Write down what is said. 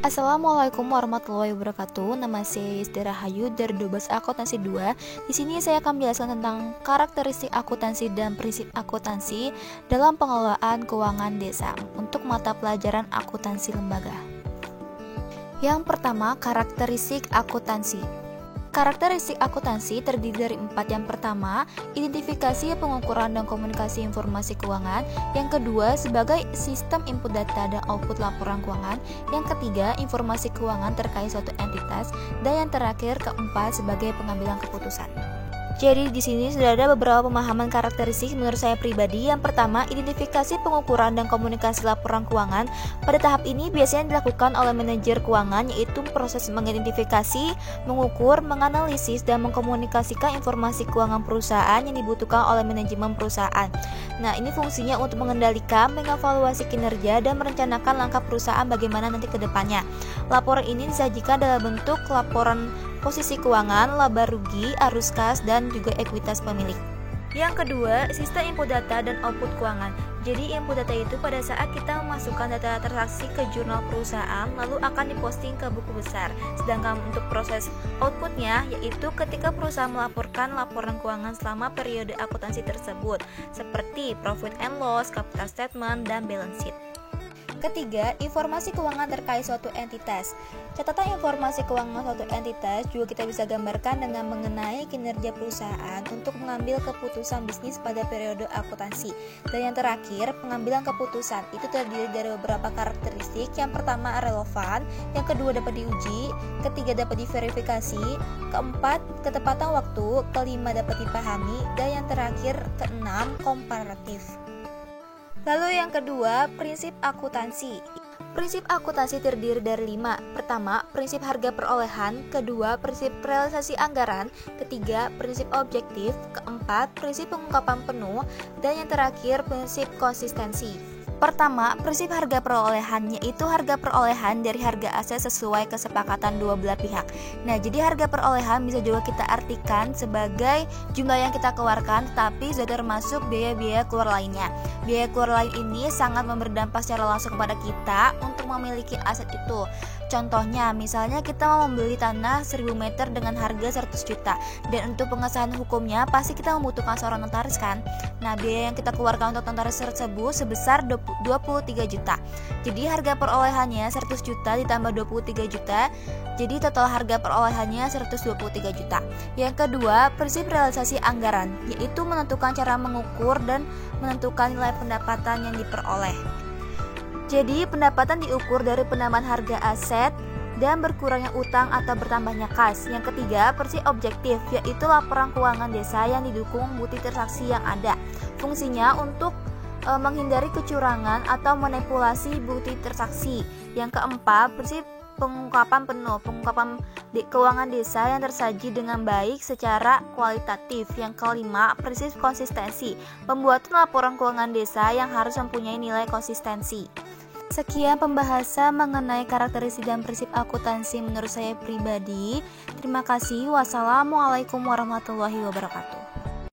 Assalamualaikum warahmatullahi wabarakatuh. Nama saya Yesda Rahayu dari 12 Akuntansi 2. Di sini saya akan menjelaskan tentang karakteristik akuntansi dan prinsip akuntansi dalam pengelolaan keuangan desa untuk mata pelajaran akuntansi lembaga. Yang pertama, karakteristik akuntansi. Karakteristik akuntansi terdiri dari 4. Yang pertama, identifikasi, pengukuran, dan komunikasi informasi keuangan. Yang kedua, sebagai sistem input data dan output laporan keuangan. Yang ketiga, informasi keuangan terkait suatu entitas. Dan yang terakhir, keempat, sebagai pengambilan keputusan. Jadi di sini sudah ada beberapa pemahaman karakteristik menurut saya pribadi. Yang pertama, identifikasi, pengukuran, dan komunikasi laporan keuangan. Pada tahap ini biasanya dilakukan oleh manajer keuangan, yaitu proses mengidentifikasi, mengukur, menganalisis, dan mengkomunikasikan informasi keuangan perusahaan yang dibutuhkan oleh manajemen perusahaan. Nah, ini fungsinya untuk mengendalikan, mengevaluasi kinerja, dan merencanakan langkah perusahaan bagaimana nanti ke depannya. Laporan ini disajikan dalam bentuk laporan posisi keuangan, laba rugi, arus kas, dan juga ekuitas pemilik. Yang kedua, sistem input data dan output keuangan. Jadi input data itu pada saat kita memasukkan data transaksi ke jurnal perusahaan, lalu akan diposting ke buku besar. Sedangkan untuk proses outputnya, yaitu ketika perusahaan melaporkan laporan keuangan selama periode akuntansi tersebut, seperti profit and loss, capital statement, dan balance sheet. Ketiga, informasi keuangan terkait suatu entitas. Catatan informasi keuangan suatu entitas juga kita bisa gambarkan dengan mengenai kinerja perusahaan untuk mengambil keputusan bisnis pada periode akuntansi. Dan yang terakhir, pengambilan keputusan. Itu terdiri dari beberapa karakteristik. Yang pertama, relevan. Yang kedua, dapat diuji. Ketiga, dapat diverifikasi. Keempat, ketepatan waktu. Kelima, dapat dipahami. Dan yang terakhir, keenam, komparatif. Lalu yang kedua, prinsip akuntansi. Prinsip akuntansi terdiri dari 5. Pertama, prinsip harga perolehan. Kedua, prinsip realisasi anggaran. Ketiga, prinsip objektif. Keempat, prinsip pengungkapan penuh. Dan yang terakhir, prinsip konsistensi. Pertama, prinsip harga perolehan, yaitu harga perolehan dari harga aset sesuai kesepakatan dua belah pihak. Nah, jadi harga perolehan bisa juga kita artikan sebagai jumlah yang kita keluarkan, tapi sudah termasuk biaya-biaya keluar lainnya. Biaya keluar lain ini sangat memberi dampak secara langsung kepada kita untuk memiliki aset itu. Contohnya, misalnya kita mau membeli tanah 1000 meter dengan harga 100 juta. Dan untuk pengesahan hukumnya, pasti kita membutuhkan seorang notaris kan? Nah, biaya yang kita keluarkan untuk notaris tersebut sebesar 23 juta. Jadi harga perolehannya 100 juta ditambah 23 juta. Jadi total harga perolehannya 123 juta. Yang kedua, prinsip realisasi anggaran, yaitu menentukan cara mengukur dan menentukan nilai pendapatan yang diperoleh. Jadi pendapatan diukur dari penambahan harga aset dan berkurangnya utang atau bertambahnya kas. Yang ketiga, prinsip objektif, yaitu laporan keuangan desa yang didukung bukti transaksi yang ada. Fungsinya untuk menghindari kecurangan atau manipulasi bukti transaksi. Yang keempat, prinsip pengungkapan penuh, pengungkapan keuangan desa yang tersaji dengan baik secara kualitatif. Yang kelima, prinsip konsistensi, pembuatan laporan keuangan desa yang harus mempunyai nilai konsistensi. Sekian pembahasan mengenai karakteristik dan prinsip akuntansi menurut saya pribadi. Terima kasih. Wassalamualaikum warahmatullahi wabarakatuh.